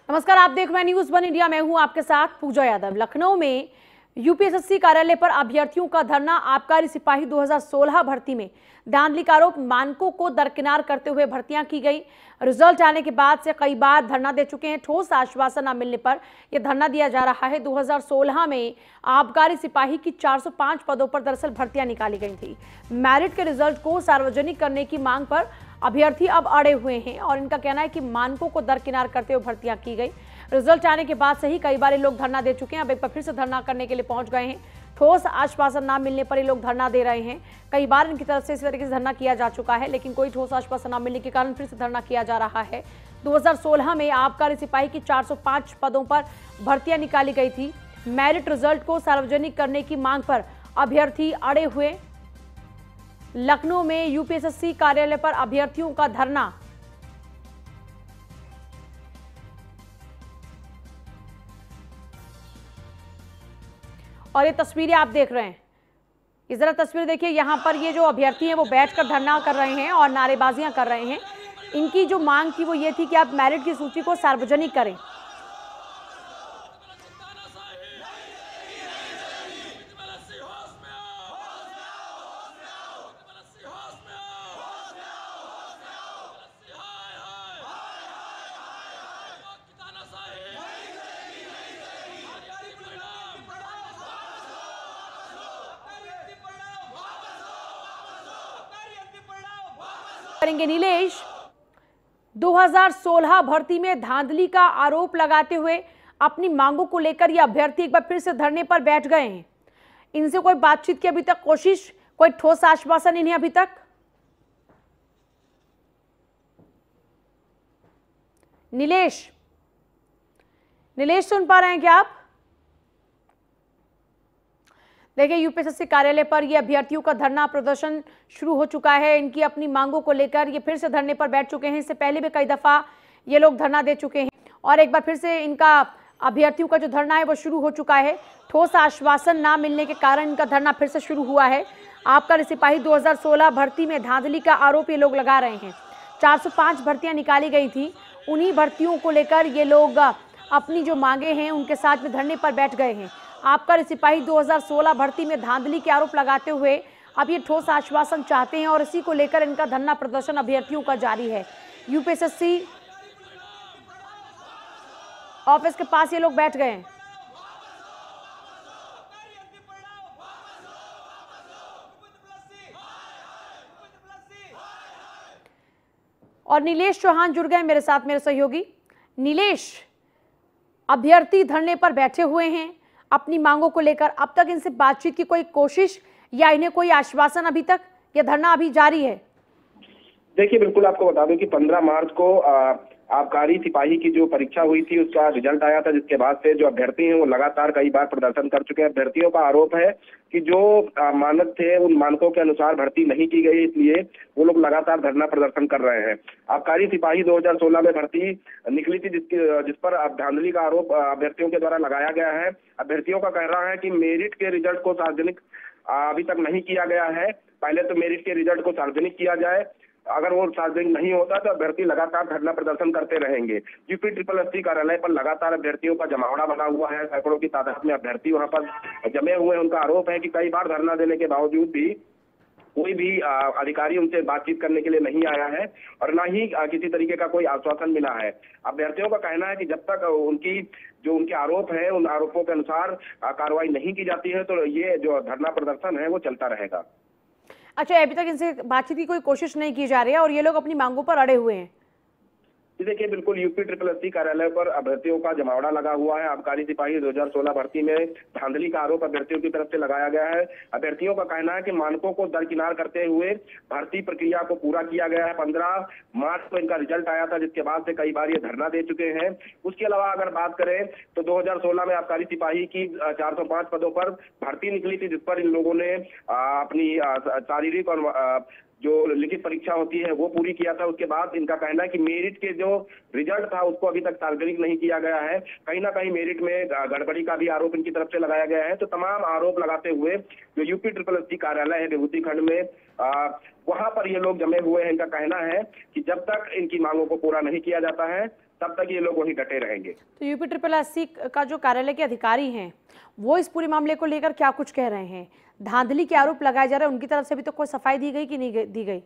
नमस्कार, आप देख रहे हैं न्यूज़ वन इंडिया। मैं हूं आपके साथ पूजा यादव। लखनऊ में यूपीएसएससी कार्यालय पर अभ्यर्थियों का धरना। आबकारी सिपाही 2016 भर्ती में धांधली का आरोप, मानकों को दरकिनार करते हुए भर्तियां की गई। रिजल्ट आने के बाद से कई बार धरना दे चुके हैं। ठोस आश्वासन न मिलने पर यह धरना दिया जा रहा है। 2016 में आबकारी सिपाही की 405 पदों पर दरअसल भर्तियां निकाली गई थी। मेरिट के रिजल्ट को सार्वजनिक करने की मांग पर अभ्यर्थी अब अड़े हुए हैं और इनका कहना है कि मानकों को दरकिनार करते हुए भर्तियां की गई। रिजल्ट आने के बाद से ही कई बार ये लोग धरना दे चुके हैं। अब एक बार फिर से धरना करने के लिए पहुंच गए हैं। ठोस आश्वासन ना मिलने पर ये लोग धरना दे रहे हैं। कई बार इनकी तरफ से इस तरीके से धरना किया जा चुका है, लेकिन कोई ठोस आश्वासन ना मिलने के कारण फिर से धरना किया जा रहा है। 2016 में आबकारी सिपाही की 405 पदों पर भर्तियां निकाली गई थी। मेरिट रिजल्ट को सार्वजनिक करने की मांग पर अभ्यर्थी अड़े हुए। लखनऊ में यूपीएसएससी कार्यालय पर अभ्यर्थियों का धरना। और ये तस्वीरें आप देख रहे हैं। इस तरह तस्वीर देखिए, यहां पर ये जो अभ्यर्थी हैं वो बैठकर धरना कर रहे हैं और नारेबाजियां कर रहे हैं। इनकी जो मांग थी वो ये थी कि आप मेरिट की सूची को सार्वजनिक करें। करेंगे नीलेश। 2016 भर्ती में धांधली का आरोप लगाते हुए अपनी मांगों को लेकर ये अभ्यर्थी एक बार फिर से धरने पर बैठ गए हैं। इनसे कोई बातचीत की अभी तक कोशिश, कोई ठोस आश्वासन इन्हें अभी तक? नीलेश, सुन पा रहे हैं क्या आप? देखिए, यूपीएसएससी कार्यालय पर ये अभ्यर्थियों का धरना प्रदर्शन शुरू हो चुका है। इनकी अपनी मांगों को लेकर ये फिर से धरने पर बैठ चुके हैं। इससे पहले भी कई दफा ये लोग धरना दे चुके हैं और एक बार फिर से इनका अभ्यर्थियों का जो धरना है वो शुरू हो चुका है। ठोस आश्वासन ना मिलने के कारण इनका धरना फिर से शुरू हुआ है। आबकारी सिपाही 2016 भर्ती में धांधली का आरोप ये लोग लगा रहे हैं। 405 भर्तियां निकाली गई थी। उन्हीं भर्तियों को लेकर ये लोग अपनी जो मांगे हैं उनके साथ में धरने पर बैठ गए हैं। आबकारी सिपाही 2016 भर्ती में धांधली के आरोप लगाते हुए अब ये ठोस आश्वासन चाहते हैं और इसी को लेकर इनका धरना प्रदर्शन अभ्यर्थियों का जारी है। यूपीएसएससी ऑफिस के पास ये लोग बैठ गए हैं। और नीलेश चौहान जुड़ गए मेरे साथ, मेरे सहयोगी। नीलेश, अभ्यर्थी धरने पर बैठे हुए हैं अपनी मांगों को लेकर। अब तक इनसे बातचीत की कोई कोशिश या इन्हें कोई आश्वासन अभी तक? यह धरना अभी जारी है? देखिए, बिल्कुल आपको बता दूं कि 15 मार्च को आबकारी सिपाही की जो परीक्षा हुई थी उसका रिजल्ट आया था, जिसके बाद से जो अभ्यर्थी हैं वो लगातार कई बार प्रदर्शन कर चुके हैं। अभ्यर्थियों का आरोप है कि जो मानक थे उन मानकों के अनुसार भर्ती नहीं की गई, इसलिए वो लोग लगातार धरना प्रदर्शन कर रहे हैं। आबकारी सिपाही 2016 में भर्ती निकली थी जिस पर धांधली का आरोप अभ्यर्थियों के द्वारा लगाया गया है। अभ्यर्थियों का कहना है कि मेरिट के रिजल्ट को सार्वजनिक अभी तक नहीं किया गया है। पहले तो मेरिट के रिजल्ट को सार्वजनिक किया जाए, अगर वो सार्वजनिक नहीं होता तो अभ्यर्थी लगातार धरना प्रदर्शन करते रहेंगे। यूपीएसएससी कार्यालय पर लगातार अभ्यर्थियों का जमावड़ा बना हुआ है। सैकड़ों की तादाद में अभ्यर्थी वहां पर जमे हुए हैं। उनका आरोप है कि कई बार धरना देने के बावजूद भी कोई भी अधिकारी उनसे बातचीत करने के लिए नहीं आया है और ना ही किसी तरीके का कोई आश्वासन मिला है। अभ्यर्थियों का कहना है कि जब तक उनके आरोप है उन आरोपों के अनुसार कार्रवाई नहीं की जाती है तो ये जो धरना प्रदर्शन है वो चलता रहेगा। अच्छा, अभी तक इनसे बातचीत की कोई कोशिश नहीं की जा रही है और ये लोग अपनी मांगों पर अड़े हुए हैं? देखिए, बिल्कुल यूपीएसएससी कार्यालय पर अभ्यर्थियों का जमावड़ा लगा हुआ है। आबकारी सिपाही 2016 भर्ती में धांधली का आरोप अभ्यर्थियों की तरफ से लगाया गया है। अभ्यर्थियों का कहना है कि मानकों को दरकिनार करते हुए भर्ती प्रक्रिया को पूरा किया गया है। 15 मार्च को इनका रिजल्ट आया था, जिसके बाद से कई बार ये धरना दे चुके हैं। उसके अलावा अगर बात करें तो 2016 में आबकारी सिपाही की 405 पदों पर भर्ती निकली थी, जिस पर इन लोगों ने अपनी शारीरिक और जो लिखित परीक्षा होती है वो पूरी किया था। उसके बाद इनका कहना है कि मेरिट के जो रिजल्ट था उसको अभी तक सार्वजनिक नहीं किया गया है। कहीं ना कहीं मेरिट में गड़बड़ी का भी आरोप इनकी तरफ से लगाया गया है। तो तमाम आरोप लगाते हुए जो यूपीएसएससी कार्यालय है विभूति खंड में वहां पर ये लोग जमे हुए हैं। इनका कहना है कि जब तक इनकी मांगों को पूरा नहीं किया जाता है तब तक ये लोग वहीं डटे रहेंगे। तो यूपी ट्रिपल एससी का जो कार्यालय के अधिकारी हैं वो इस पूरे मामले को लेकर क्या कुछ कह रहे हैं? धांधली के आरोप लगाए जा रहे हैं, उनकी तरफ से भी तो कोई सफाई दी गई कि नहीं दी गई?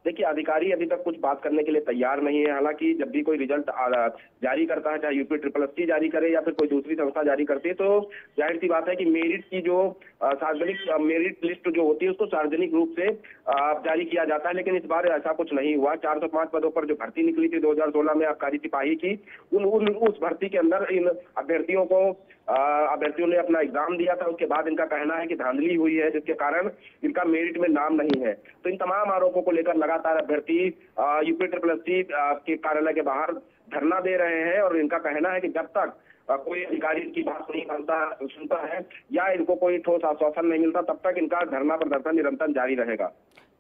देखिए, अधिकारी अभी तक कुछ बात करने के लिए तैयार नहीं है। हालांकि जब भी कोई रिजल्ट जारी करता है, चाहे यूपी ट्रिपल एससी जारी करे या फिर कोई दूसरी संस्था जारी करती है, तो जाहिर सी बात है कि मेरिट की जो सार्वजनिक मेरिट लिस्ट जो होती है उसको सार्वजनिक रूप से जारी किया जाता है। लेकिन इस बार ऐसा कुछ नहीं हुआ। 405 पदों पर जो भर्ती निकली थी 2016 में आबकारी सिपाही की, उस भर्ती के अंदर इन अभ्यर्थियों ने अपना एग्जाम दिया था। उसके बाद इनका कहना है कि धांधली हुई है, जिसके कारण इनका मेरिट में नाम नहीं है। तो इन तमाम आरोपों को लेकर लगातार अभ्यर्थी यूपी ट्रिपल एससी के कार्यालय के बाहर धरना दे रहे हैं और इनका कहना है कि जब तक कोई अधिकारी इनकी बात नहीं सुनता है या इनको कोई ठोस आश्वासन नहीं मिलता, तब तक इनका धरना प्रदर्शन निरंतर जारी रहेगा।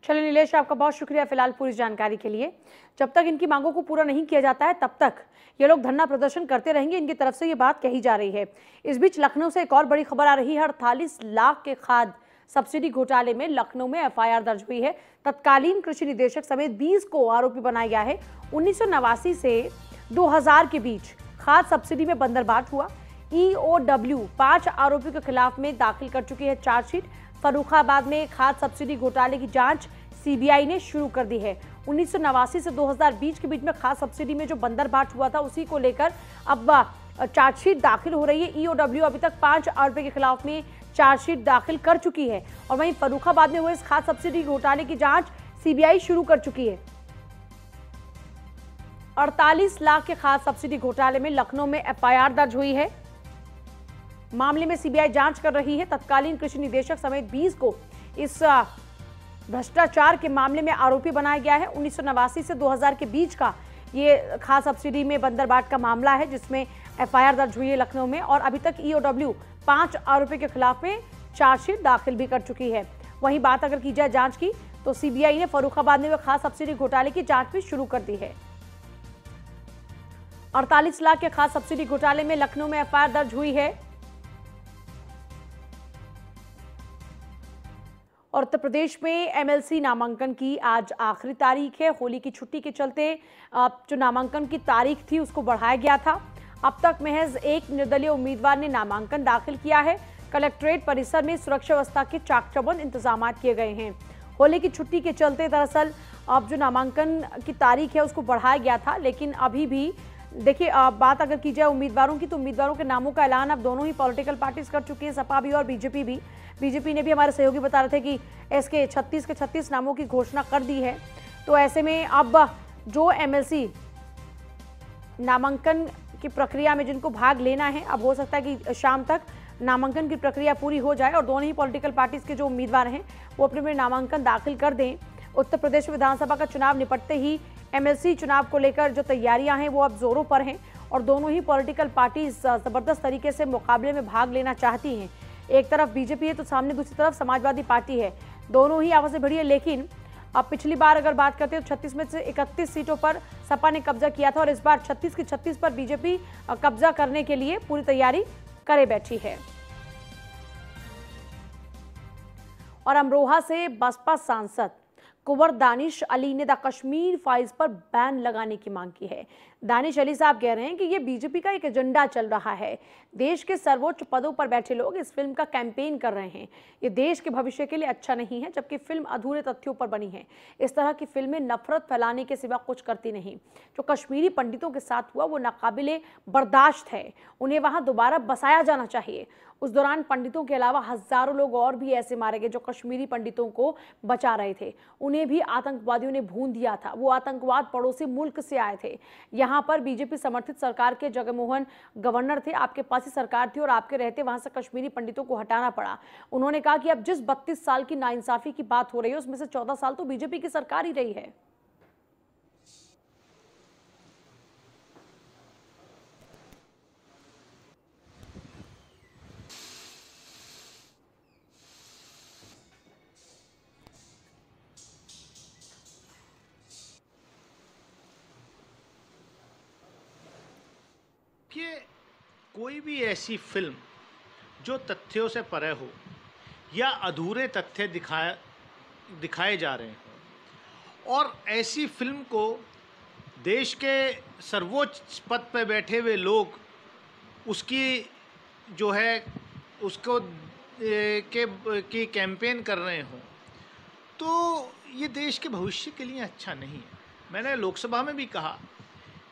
चलिए नीलेश, आपका बहुत शुक्रिया फिलहाल पूरी जानकारी के लिए। जब तक इनकी मांगों को पूरा नहीं किया जाता है तब तक ये लोग धरना प्रदर्शन करते रहेंगे, इनकी तरफ से ये बात कही जा रही है। इस बीच लखनऊ से एक और बड़ी खबर आ रही है। 48 लाख के खाद सब्सिडी घोटाले में लखनऊ में एफआईआर दर्ज हुई है। तत्कालीन कृषि निदेशक समेत 20 को आरोपी बनाया गया है। 1989 से 2000 के बीच खाद सब्सिडी में बंदरबाट हुआ। ईओडब्ल्यू 5 आरोपियों के खिलाफ में दाखिल कर चुकी है चार्जशीट। फर्रुखाबाद में खाद सब्सिडी घोटाले की जांच सीबीआई ने शुरू कर दी है। 1989 से 2020 के बीच में खाद सब्सिडी में जो बंदरबाट हुआ था उसी को लेकर अब चार्जशीट दाखिल हो रही है। ईओडब्ल्यू अभी तक 5 आरोपियों के खिलाफ में चार्जशीट दाखिल कर चुकी है और वहीं फर्रुखाबाद में हुए इस खाद सब्सिडी घोटाले की जांच सीबीआई शुरू कर चुकी है। 48 लाख के खाद सब्सिडी घोटाले में लखनऊ में एफआईआर दर्ज हुई है। मामले में सीबीआई जांच कर रही है। तत्कालीन कृषि निदेशक समेत 20 को इस भ्रष्टाचार के मामले में आरोपी बनाया गया है। 1989 से 2000 के बीच का ये खाद सब्सिडी में बंदरबाट का मामला है जिसमें एफआईआर दर्ज हुई है लखनऊ में और अभी तक ईओडब्ल्यू 5 आरोपियों के खिलाफ में चार्जशीट दाखिल भी कर चुकी है। वहीं बात अगर की जाए जांच की तो सीबीआई ने फर्रुखाबाद में खाद सब्सिडी घोटाले की जांच भी शुरू कर दी है। 48 लाख के खाद सब्सिडी घोटाले में लखनऊ में एफआईआर दर्ज हुई है और उत्तर प्रदेश में एमएलसी नामांकन की आज आखिरी तारीख है। होली की छुट्टी के चलते जो नामांकन की तारीख थी उसको बढ़ाया गया था। अब तक महज एक निर्दलीय उम्मीदवार ने नामांकन दाखिल किया है। कलेक्ट्रेट परिसर में सुरक्षा व्यवस्था के चाक-चौबंद इंतजाम किए गए हैं। होली की छुट्टी के चलते दरअसल अब जो नामांकन की तारीख है उसको बढ़ाया गया था, लेकिन अभी भी देखिए बात अगर की जाए उम्मीदवारों की तो उम्मीदवारों के नामों का ऐलान अब दोनों ही पॉलिटिकल पार्टीज कर चुकी है, सपा भी और बीजेपी भी। बीजेपी ने भी, हमारे सहयोगी बता रहे थे कि इसके 36 के 36 नामों की घोषणा कर दी है। तो ऐसे में अब जो एमएलसी नामांकन की प्रक्रिया में जिनको भाग लेना है, अब हो सकता है कि शाम तक नामांकन की प्रक्रिया पूरी हो जाए और दोनों ही पॉलिटिकल पार्टीज के जो उम्मीदवार हैं वो अपने नामांकन दाखिल कर दें। उत्तर प्रदेश विधानसभा का चुनाव निपटते ही एमएलसी चुनाव को लेकर जो तैयारियां हैं वो अब जोरों पर हैं और दोनों ही पॉलिटिकल पार्टीज जबरदस्त तरीके से मुकाबले में भाग लेना चाहती हैं। एक तरफ बीजेपी है तो सामने दूसरी तरफ समाजवादी पार्टी है, दोनों ही आपस में भिड़ी है। लेकिन अब पिछली बार अगर बात करते हैं तो 36 में से 31 सीटों पर सपा ने कब्जा किया था और इस बार 36 की 36 पर बीजेपी कब्जा करने के लिए पूरी तैयारी करे बैठी है। और अमरोहा से बसपा सांसद कुंवर दानिश अली ने द कश्मीर फाइल्स पर बैन लगाने की मांग की है। दानिश अली साहब कह रहे हैं कि ये बीजेपी का एक एजेंडा चल रहा है। देश के सर्वोच्च पदों पर बैठे लोग इस फिल्म का कैंपेन कर रहे हैं। ये देश के भविष्य के लिए अच्छा नहीं है, जबकि फिल्म अधूरे तथ्यों पर बनी है। इस तरह की फिल्में नफरत फैलाने के सिवा कुछ करती नहीं। जो कश्मीरी पंडितों के साथ हुआ वो नाकाबिले बर्दाश्त है, उन्हें वहां दोबारा बसाया जाना चाहिए। उस दौरान पंडितों के अलावा हजारों लोग और भी ऐसे मारे गए जो कश्मीरी पंडितों को बचा रहे थे। उन्हें भी आतंकवादियों ने भून दिया था। वो आतंकवाद पड़ोसी मुल्क से आए थे। यहाँ पर बीजेपी समर्थित सरकार के जगनमोहन गवर्नर थे, आपके पास ही सरकार थी और आपके रहते वहां से कश्मीरी पंडितों को हटाना पड़ा। उन्होंने कहा कि अब जिस 32 साल की नाइंसाफी की बात हो रही है उसमें से 14 साल तो बीजेपी की सरकार ही रही है। कि कोई भी ऐसी फिल्म जो तथ्यों से परे हो या अधूरे तथ्य दिखाए जा रहे हैं और ऐसी फिल्म को देश के सर्वोच्च पद पे बैठे हुए लोग उसकी जो है उसको की कैंपेन कर रहे हों, तो ये देश के भविष्य के लिए अच्छा नहीं है। मैंने लोकसभा में भी कहा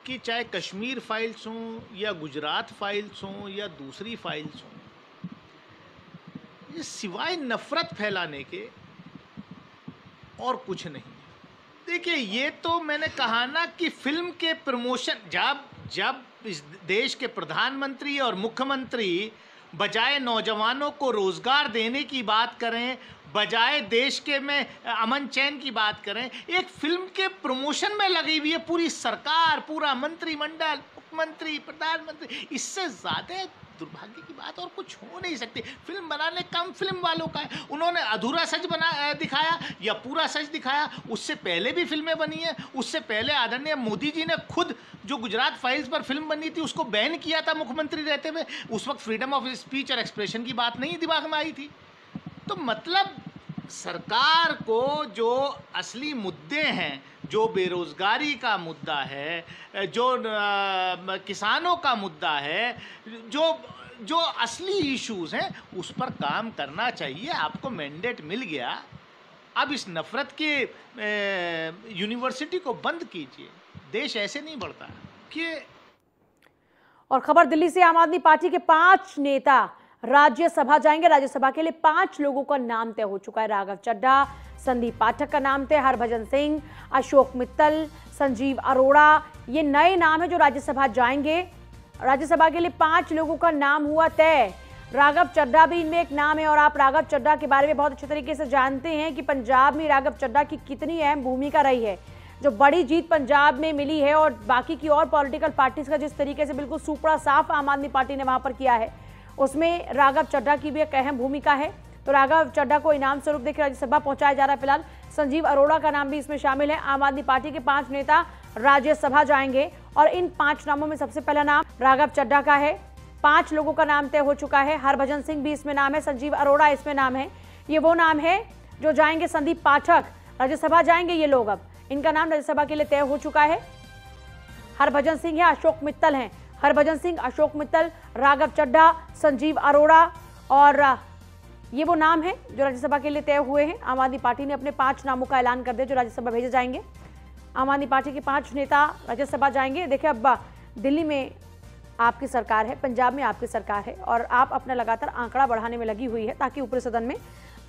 कि चाहे कश्मीर फाइल्स हों या गुजरात फाइल्स हों या दूसरी फाइल्स हों, ये सिवाय नफरत फैलाने के और कुछ नहीं। देखिए, ये तो मैंने कहा ना कि फिल्म के प्रमोशन, जब इस देश के प्रधानमंत्री और मुख्यमंत्री बजाय नौजवानों को रोजगार देने की बात करें, बजाय देश के में अमन चैन की बात करें, एक फिल्म के प्रमोशन में लगी हुई है पूरी सरकार, पूरा मंत्रिमंडल, मुख्यमंत्री, प्रधानमंत्री। इससे ज्यादा दुर्भाग्य की बात और कुछ हो नहीं सकती। फिल्म बनाने काम फिल्म वालों का है। उन्होंने अधूरा सच दिखाया या पूरा सच दिखाया, उससे पहले भी फिल्में बनी हैं। उससे पहले आदरणीय मोदी जी ने खुद जो गुजरात फाइल्स पर फिल्म बनी थी उसको बैन किया था मुख्यमंत्री रहते हुए। उस वक्त फ्रीडम ऑफ स्पीच और एक्सप्रेशन की बात नहीं दिमाग में आई थी। तो मतलब सरकार को जो असली मुद्दे हैं, जो बेरोजगारी का मुद्दा है, जो किसानों का मुद्दा है, जो असली इश्यूज हैं, उस पर काम करना चाहिए। आपको मैंडेट मिल गया, अब इस नफरत के यूनिवर्सिटी को बंद कीजिए। देश ऐसे नहीं बढ़ता कि। और खबर दिल्ली से, आम आदमी पार्टी के 5 नेता राज्यसभा जाएंगे। राज्यसभा के लिए 5 लोगों का नाम तय हो चुका है। राघव चड्ढा, संदीप पाठक का नाम तय, हरभजन सिंह, अशोक मित्तल, संजीव अरोड़ा, ये नए नाम है जो राज्यसभा जाएंगे। राज्यसभा के लिए 5 लोगों का नाम हुआ तय। राघव चड्ढा भी इनमें एक नाम है। और आप राघव चड्ढा के बारे में बहुत अच्छे तरीके से जानते हैं कि पंजाब में राघव चड्ढा की कितनी अहम भूमिका रही है। जो बड़ी जीत पंजाब में मिली है और बाकी की और पॉलिटिकल पार्टीज का जिस तरीके से बिल्कुल सुपड़ा साफ आम आदमी पार्टी ने वहां पर किया है, उसमें राघव चड्ढा की भी एक अहम भूमिका है। तो राघव चड्ढा को इनाम स्वरूप देकर राज्यसभा पहुंचाया जा रहा है। फिलहाल संजीव अरोड़ा का नाम भी इसमें शामिल है। आम आदमी पार्टी के 5 नेता राज्यसभा जाएंगे और इन 5 नामों में सबसे पहला नाम राघव चड्ढा का है। 5 लोगों का नाम तय हो चुका है। हरभजन सिंह भी इसमें नाम है, संजीव अरोड़ा इसमें नाम है। ये वो नाम है जो जाएंगे। संदीप पाठक राज्यसभा जाएंगे ये लोग, अब इनका नाम राज्यसभा के लिए तय हो चुका है। हरभजन सिंह है, अशोक मित्तल हैं। हरभजन सिंह, अशोक मित्तल, राघव चड्ढा, संजीव अरोड़ा, और ये वो नाम है जो राज्यसभा के लिए तय हुए हैं। आम आदमी पार्टी ने अपने 5 नामों का ऐलान कर दिया जो राज्यसभा भेजे जाएंगे। आम आदमी पार्टी के 5 नेता राज्यसभा जाएंगे। देखिए, अब दिल्ली में आपकी सरकार है, पंजाब में आपकी सरकार है और आप अपना लगातार आंकड़ा बढ़ाने में लगी हुई है ताकि ऊपरी सदन में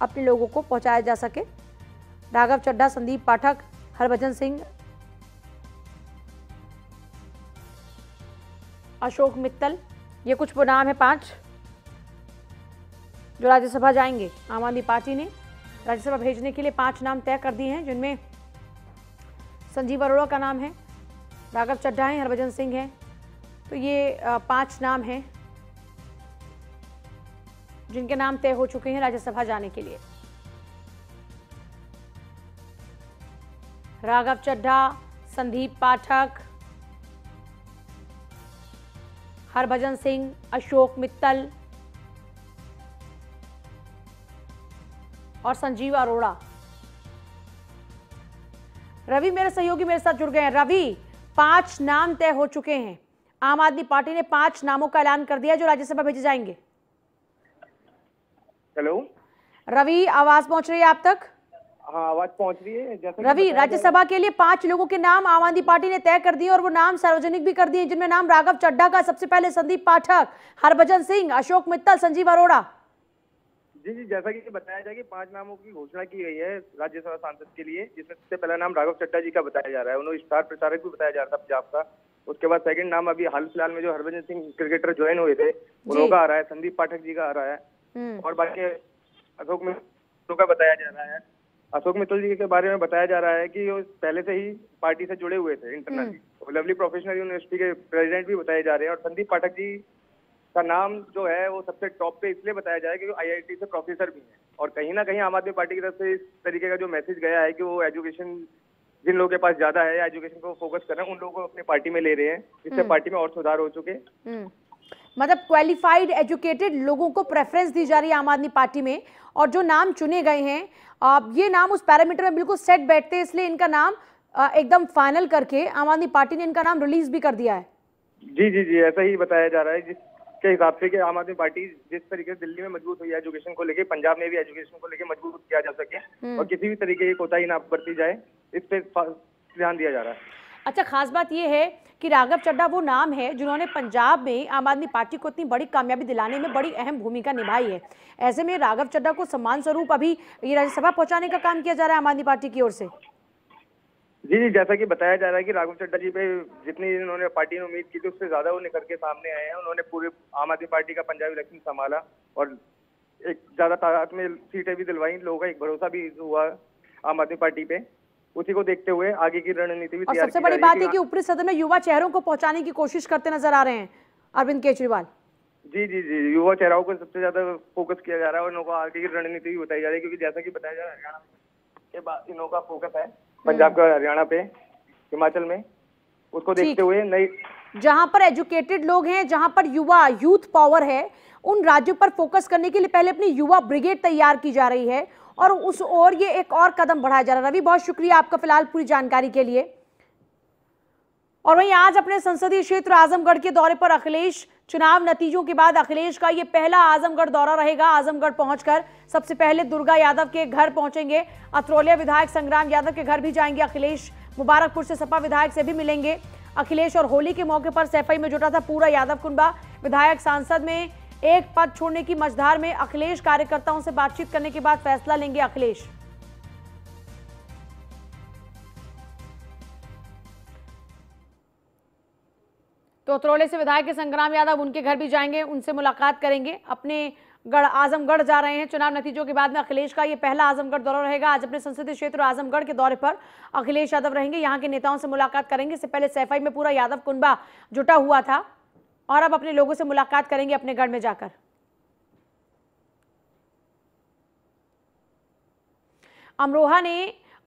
अपने लोगों को पहुंचाया जा सके। राघव चड्ढा, संदीप पाठक, हरभजन सिंह, अशोक मित्तल, ये कुछ वो नाम है 5 जो राज्यसभा जाएंगे। आम आदमी पार्टी ने राज्यसभा भेजने के लिए 5 नाम तय कर दिए हैं, जिनमें संजीव अरोड़ा का नाम है, राघव चड्ढा है, हरभजन सिंह है। तो ये 5 नाम हैं जिनके नाम तय हो चुके हैं राज्यसभा जाने के लिए। राघव चड्ढा, संदीप पाठक, हरभजन सिंह, अशोक मित्तल और संजीव अरोड़ा। रवि मेरे सहयोगी मेरे साथ जुड़ गए हैं। रवि, 5 नाम तय हो चुके हैं। आम आदमी पार्टी ने 5 नामों का ऐलान कर दिया जो राज्यसभा भेजे जाएंगे। हेलो रवि, आवाज पहुंच रही है आप तक? हाँ, आवाज पहुंच रही है। जैसे रवि, राज्यसभा के लिए 5 लोगों के नाम आम आदमी पार्टी ने तय कर दिए और वो नाम सार्वजनिक भी कर दिए, जिनमें नाम राघव चड्ढा का सबसे पहले, संदीप पाठक, हरभजन सिंह, अशोक मित्तल, संजीव अरोड़ा। जी, जैसा कि बताया जाए कि 5 नामों की घोषणा की गई है राज्यसभा सांसद के लिए, जिसमें सबसे पहला नाम राघव चड्ढा जी का बताया जा रहा है। उन्होंने स्टार प्रचारक भी बताया जा रहा था पंजाब का। उसके बाद सेकंड नाम अभी हाल फिलहाल में जो हरभजन सिंह क्रिकेटर ज्वाइन हुए थे उनका आ रहा है, संदीप पाठक जी का आ रहा है और बाकी अशोक मित्तल का बताया जा रहा है। अशोक मित्तल जी के बारे में बताया जा रहा है कि वो पहले से ही पार्टी से जुड़े हुए थे इंटरनली, लवली प्रोफेशनल यूनिवर्सिटी के प्रेसिडेंट भी बताए जा रहे हैं। और संदीप पाठक जी का नाम जो है वो सबसे टॉप पे इसलिए बताया जाए कि वो IIT से प्रोफेसर भी हैं और कहीं ना कहीं आम आदमी पार्टी की तरफ से इस तरीके का जो मैसेज गया है कि वो एजुकेशन जिन लोगों के पास ज्यादा है, एजुकेशन को फोकस कर रहे हैं, उन लोगों को अपनी पार्टी में ले रहे हैं, जिससे पार्टी में और सुधार हो चुके। मतलब क्वालिफाइड एजुकेटेड लोगों को प्रेफरेंस दी जा रही है आम आदमी पार्टी में। और जो नाम चुने गए हैं, ये नाम उस पैरामीटर में बिल्कुल सेट बैठते हैं, इसलिए इनका नाम एकदम फाइनल करके आम आदमी पार्टी ने इनका नाम रिलीज भी कर दिया है। जी जी जी, ऐसा ही बताया जा रहा है जिसके हिसाब से कि आम आदमी पार्टी जिस तरीके से दिल्ली में मजबूत हुई है एजुकेशन को लेके, पंजाब में भी एजुकेशन को लेके मजबूत किया जा सके और किसी भी तरीके की कोताही ना बरती जाए, इस पे ध्यान दिया जा रहा है। अच्छा, खास बात यह है कि राघव चड्ढा वो नाम है जिन्होंने पंजाब में आम आदमी पार्टी को इतनी बड़ी कामयाबी दिलाने में बड़ी अहम भूमिका निभाई है। ऐसे में राघव चड्ढा को सम्मान स्वरूप अभी ये राज्यसभा पहुंचाने का काम किया जा रहा है आम आदमी पार्टी की ओर से। जी जी, जैसा कि बताया जा रहा है कि राघव चड्ढा जी पे जितनी इन्होंने पार्टी ने उम्मीद की थी उससे ज्यादा वो निकल के सामने आए हैं। उन्होंने पूरे आम आदमी पार्टी का पंजाब इलेक्शन संभाला और एक ज्यादा तादाद में सीटें भी दिलवाई, लोगों का एक भरोसा भी हुआ आम आदमी पार्टी पे। उसी को देखते हुए आगे की रणनीति भी और सबसे बड़ी बात है कि ऊपरी सदन में युवा चेहरों को पहुंचाने की कोशिश करते नजर आ रहे हैं अरविंद केजरीवाल। जी जी जी, युवा चेहराओं को सबसे ज्यादा फोकस किया जा रहा है और इनको आगे की रणनीति भी बताई जा रही है, क्योंकि जैसा कि बताया जा रहा है हरियाणा के बाद इन्हों का फोकस है पंजाब का हरियाणा पे, हिमाचल में, उसको देखते हुए नई जहां पर एजुकेटेड लोग हैं, जहां पर युवा यूथ पावर है, उन राज्यों पर फोकस करने के लिए पहले अपनी युवा ब्रिगेड तैयार की जा रही है और उस ओर ये एक और कदम बढ़ाया जा रहा है। रवि, बहुत शुक्रिया आपका फिलहाल पूरी जानकारी के लिए। और वहीं आज अपने संसदीय क्षेत्र आजमगढ़ के दौरे पर अखिलेश, चुनाव नतीजों के बाद अखिलेश का ये पहला आजमगढ़ दौरा रहेगा। आजमगढ़ पहुंचकर सबसे पहले दुर्गा यादव के घर पहुंचेंगे, अतरौलिया विधायक संग्राम यादव के घर भी जाएंगे अखिलेश, मुबारकपुर से सपा विधायक से भी मिलेंगे अखिलेश। और होली के मौके पर सैफई में जुटा था पूरा यादव कुनबा। विधायक सांसद में एक पद छोड़ने की मझधार में अखिलेश, कार्यकर्ताओं से बातचीत करने के बाद फैसला लेंगे अखिलेश। तो अतरौले से विधायक संग्राम यादव, उनके घर भी जाएंगे, उनसे मुलाकात करेंगे। अपने गढ़ आजमगढ़ जा रहे हैं चुनाव नतीजों के बाद में। अखिलेश का ये पहला आजमगढ़ दौरा रहेगा। आज अपने संसदीय क्षेत्र आजमगढ़ के दौरे पर अखिलेश यादव रहेंगे, यहाँ के नेताओं से मुलाकात करेंगे। इससे पहले सैफई में पूरा यादव कुनबा जुटा हुआ था और अब अपने लोगों से मुलाकात करेंगे अपने गढ़ में जाकर।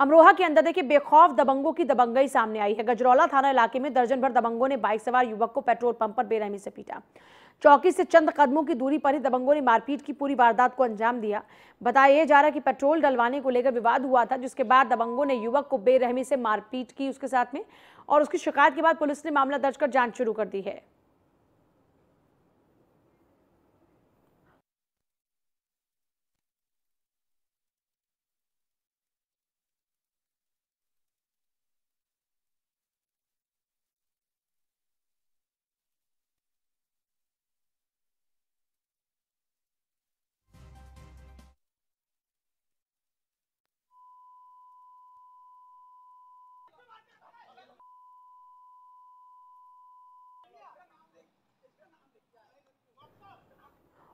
अमरोहा के अंदर देखिए बेखौफ दबंगों की दबंगई सामने आई है। गजरौला थाना इलाके में दर्जन भर दबंगों ने बाइक सवार युवक को पेट्रोल पंप पर बेरहमी से पीटा। चौकी से चंद कदमों की दूरी पर ही दबंगों ने मारपीट की पूरी वारदात को अंजाम दिया। बताया जा रहा है कि पेट्रोल डलवाने को लेकर विवाद हुआ था, जिसके बाद दबंगों ने युवक को बेरहमी से मारपीट की उसके साथ में, और उसकी शिकायत के बाद पुलिस ने मामला दर्ज कर जांच शुरू कर दी है।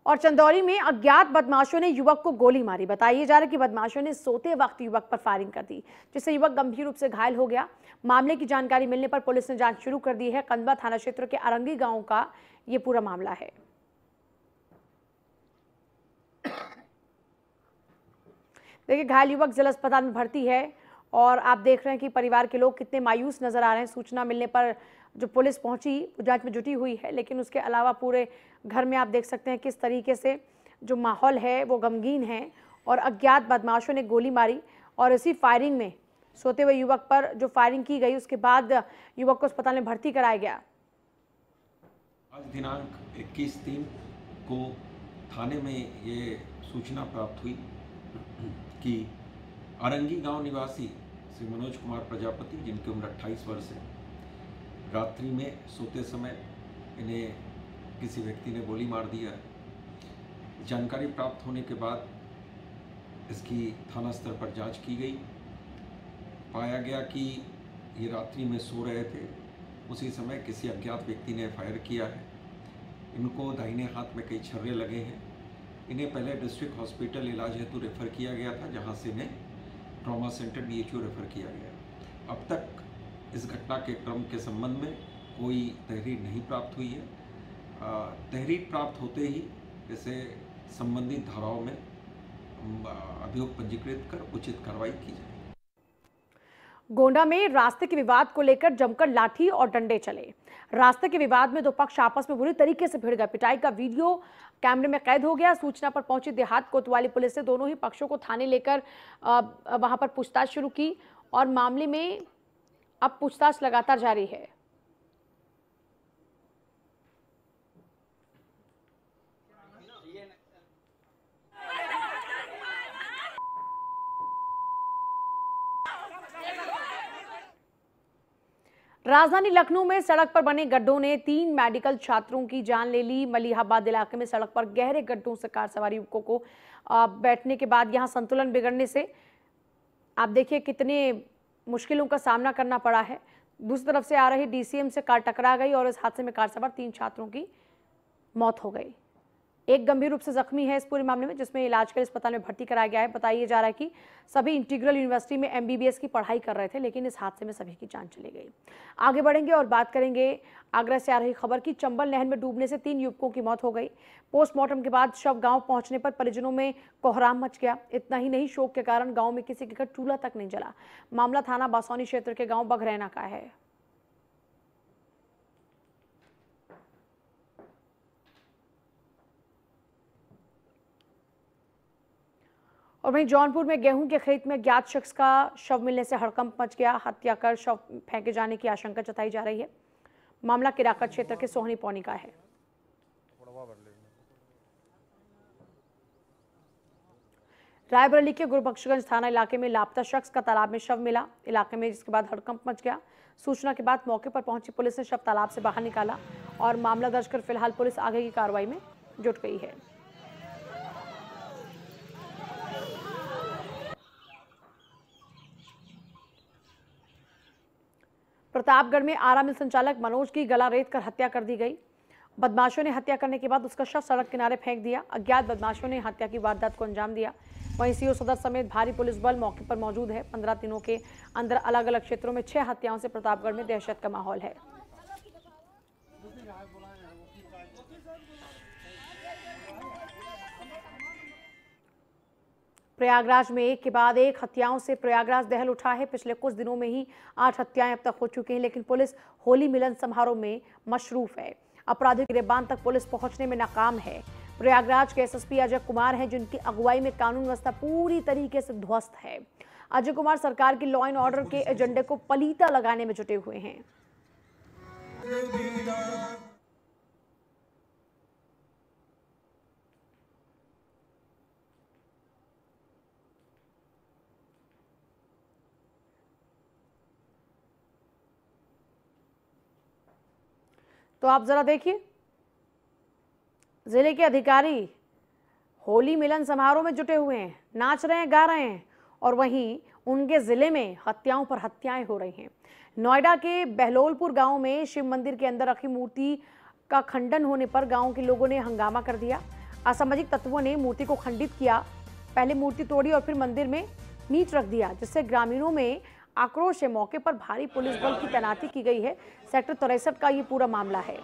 और चंदौली में अज्ञात बदमाशों ने युवक को गोली मारी। बताया जा रहा है कि बदमाशों ने सोते वक्त युवक पर फायरिंग कर दी, जिससे युवक गंभीर रूप से घायल हो गया। मामले की जानकारी मिलने पर पुलिस ने जांच शुरू कर दी है। कंदवा थाना क्षेत्र के अरंगी गांव का ये पूरा मामला है। देखिए, घायल युवक जिला अस्पताल में भर्ती है और आप देख रहे हैं कि परिवार के लोग कितने मायूस नजर आ रहे हैं। सूचना मिलने पर जो पुलिस पहुंची जांच में जुटी हुई है, लेकिन उसके अलावा पूरे घर में आप देख सकते हैं किस तरीके से जो माहौल है वो गमगीन है और अज्ञात बदमाशों ने गोली मारी और इसी फायरिंग में सोते हुए युवक पर जो फायरिंग की गई उसके बाद युवक को अस्पताल में भर्ती कराया गया। आज दिनांक 21/3 को थाने में ये सूचना प्राप्त हुई कि अरंगी गांव निवासी श्री मनोज कुमार प्रजापति, जिनकी उम्र 28 वर्ष है, रात्रि में सोते समय इन्हें किसी व्यक्ति ने गोली मार दिया है। जानकारी प्राप्त होने के बाद इसकी थाना स्तर पर जांच की गई। पाया गया कि ये रात्रि में सो रहे थे, उसी समय किसी अज्ञात व्यक्ति ने फायर किया है। इनको दाहिने हाथ में कई छर्रे लगे हैं। इन्हें पहले डिस्ट्रिक्ट हॉस्पिटल इलाज हेतु रेफर किया गया था, जहां से इन्हें ट्रॉमा सेंटर DHO रेफर किया गया। अब तक इस घटना के क्रम के संबंध में कोई तहरीर नहीं प्राप्त हुई है। तहरीर प्राप्त होते ही इसे संबंधित धाराओं में अभियोग पंजीकृत कर उचित कार्रवाई की जाए। गोंडा में रास्ते के विवाद को लेकर जमकर लाठी और डंडे चले। रास्ते के विवाद में दो पक्ष आपस में बुरी तरीके से भिड़ गए। पिटाई का वीडियो कैमरे में कैद हो गया। सूचना पर पहुंची देहात कोतवाली पुलिस ने दोनों ही पक्षों को थाने लेकर वहां पर पूछताछ शुरू की और मामले में अब पूछताछ लगातार जारी है। राजधानी लखनऊ में सड़क पर बने गड्ढों ने 3 मेडिकल छात्रों की जान ले ली। मलिहाबाद इलाके में सड़क पर गहरे गड्ढों से कार सवार युवकों को बैठने के बाद यहां संतुलन बिगड़ने से आप देखिए कितने मुश्किलों का सामना करना पड़ा है। दूसरी तरफ से आ रही डीसीएम से कार टकरा गई और इस हादसे में कार सवार 3 छात्रों की मौत हो गई। एक गंभीर रूप से जख्मी है इस पूरे मामले में, जिसमें इलाज कर अस्पताल में भर्ती कराया गया है। बताया जा रहा है कि सभी इंटीग्रल यूनिवर्सिटी में एमबीबीएस की पढ़ाई कर रहे थे, लेकिन इस हादसे में सभी की जान चली गई। आगे बढ़ेंगे और बात करेंगे आगरा से आ रही खबर की। चंबल नहर में डूबने से 3 युवकों की मौत हो गई। पोस्टमार्टम के बाद शव गांव पहुंचने पर परिजनों में कोहराम मच गया। इतना ही नहीं, शोक के कारण गांव में किसी के घर चूल्हा तक नहीं जला। मामला थाना बासौनी क्षेत्र के गांव बघरैना का है। और वहीं जौनपुर में गेहूं के खेत में ज्ञात शख्स का शव मिलने से हड़कंप मच गया। हत्या कर शव फेंके जाने की आशंका जताई जा रही है। मामला किराकत क्षेत्र के सोहनी पौनी का है। रायबरेली के गुरबख्शगंज थाना इलाके में लापता शख्स का तालाब में शव मिला। इलाके में जिसके बाद हड़कंप मच गया। सूचना के बाद मौके पर पहुंची पुलिस ने शव तालाब से बाहर निकाला और मामला दर्ज कर फिलहाल पुलिस आगे की कार्रवाई में जुट गई है। प्रतापगढ़ में आरा मिल संचालक मनोज की गला रेत कर हत्या कर दी गई। बदमाशों ने हत्या करने के बाद उसका शव सड़क किनारे फेंक दिया। अज्ञात बदमाशों ने हत्या की वारदात को अंजाम दिया। वहीं सीओ सदर समेत भारी पुलिस बल मौके पर मौजूद है। 15 दिनों के अंदर अलग अलग क्षेत्रों में 6 हत्याओं से प्रतापगढ़ में दहशत का माहौल है। प्रयागराज में एक के बाद एक हत्याओं से प्रयागराज दहल उठा है। पिछले कुछ दिनों में ही 8 हत्याएं अब तक हो चुकी हैं, लेकिन पुलिस होली मिलन समारोह में मशरूफ है। अपराधियों की गिरफ्तार तक पुलिस पहुंचने में नाकाम है। प्रयागराज के एसएसपी अजय कुमार हैं, जिनकी अगुवाई में कानून व्यवस्था पूरी तरीके से ध्वस्त है। अजय कुमार सरकार की लॉ एंड ऑर्डर के एजेंडे को पलीता लगाने में जुटे हुए हैं। तो आप जरा देखिए, जिले के अधिकारी होली मिलन समारोह में जुटे हुए हैं, नाच रहे हैं, गा रहे हैं, और वहीं उनके जिले में हत्याओं पर हत्याएं हो रही हैं। नोएडा के बहलोलपुर गांव में शिव मंदिर के अंदर रखी मूर्ति का खंडन होने पर गांव के लोगों ने हंगामा कर दिया। असामाजिक तत्वों ने मूर्ति को खंडित किया, पहले मूर्ति तोड़ी और फिर मंदिर में मीट रख दिया, जिससे ग्रामीणों में आक्रोश है। मौके पर भारी पुलिस बल की तैनाती की गई है। सेक्टर 63 का ये पूरा मामला है।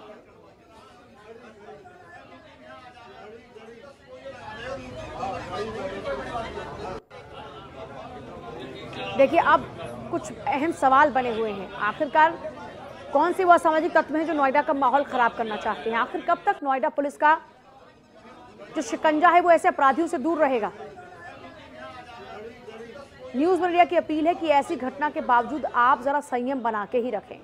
देखिए, अब कुछ अहम सवाल बने हुए हैं। आखिरकार कौन से वो असामाजिक तत्व हैं जो नोएडा का माहौल खराब करना चाहते हैं? आखिर कब तक नोएडा पुलिस का जो शिकंजा है वो ऐसे अपराधियों से दूर रहेगा? न्यूज मीडिया की अपील है कि ऐसी घटना के बावजूद आप जरा संयम बना के ही रखें।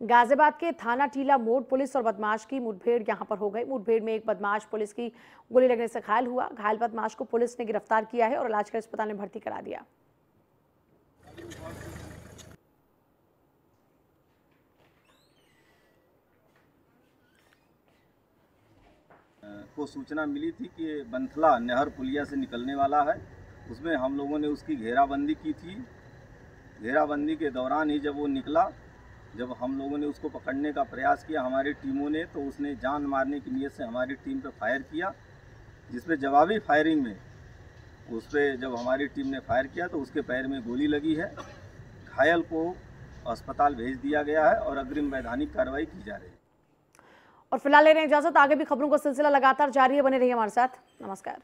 गाजियाबाद के थाना टीला मोड़ पुलिस और बदमाश की मुठभेड़ यहां पर हो गई। मुठभेड़ में एक बदमाश पुलिस की गोली लगने से घायल हुआ। घायल बदमाश को पुलिस ने गिरफ्तार किया है और इलाज कर अस्पताल में भर्ती करा दिया। को सूचना मिली थी कि बंथला नहर पुलिया से निकलने वाला है। उसमें हम लोगों ने उसकी घेराबंदी की थी। घेराबंदी के दौरान ही जब वो निकला, जब हम लोगों ने उसको पकड़ने का प्रयास किया हमारी टीमों ने, तो उसने जान मारने की नीयत से हमारी टीम पर फायर किया, जिसपे जवाबी फायरिंग में उस पर जब हमारी टीम ने फायर किया तो उसके पैर में गोली लगी है। घायल को अस्पताल भेज दिया गया है और अग्रिम वैधानिक कार्रवाई की जा रही है। और फिलहाल ले रहे हैं इजाजत। आगे भी खबरों का सिलसिला लगातार जारी है, बने रहिए हमारे साथ। नमस्कार।